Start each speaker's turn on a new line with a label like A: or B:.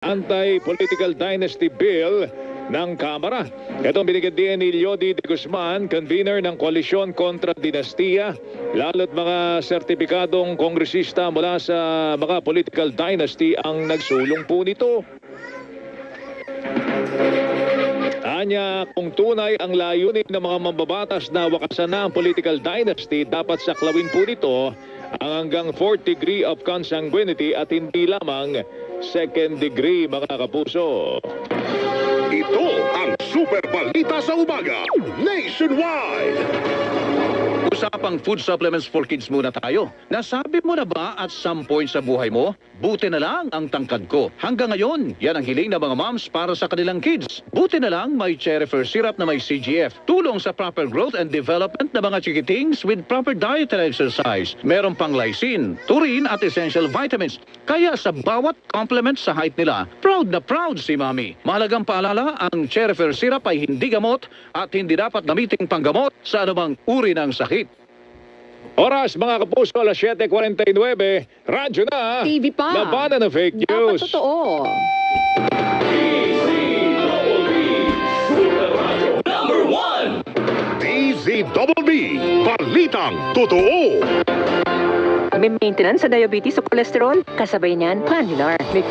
A: Anti-Political Dynasty Bill ng Kamara. Itong binigyan din ni Leody de Guzman, convener ng Koalisyon kontra Dinastiya, lalo't mga sertipikadong kongresista mula sa mga political dynasty ang nagsulong po nito. Anya, kung tunay ang layunin ng mga mambabatas na wakasan na ang political dynasty, dapat saklawin po nito ang hanggang 4th degree of consanguinity at hindi lamang 2nd degree, mga kapuso.
B: Ito ang Super Balita sa Umaga Nationwide.
C: Usapang food supplements for kids muna tayo. Nasabi mo na ba at some point sa buhay mo, buti na lang ang tangkad ko. Hanggang ngayon, yan ang hiling ng mga moms para sa kanilang kids. Buti na lang may Cherryfer syrup na may CGF. Tulong sa proper growth and development ng mga chikitings with proper diet and exercise. Meron pang lysine, taurine at essential vitamins. Kaya sa bawat complement sa height nila, proud na proud si Mami. Mahalagang paalala, ang Cherryfer syrup ay hindi gamot at hindi dapat gamiting panggamot sa anumang uri ng sakit.
A: Oras, mga kapuso, alas 7:49. Radyo na.
D: TV pa.
A: Labanan ng fake
D: Dapat
A: news.
D: totoo.
B: DZBB, Balitang Totoo.
E: May maintenance sa diabetes o cholesterol, kasabay niyan, Planular. May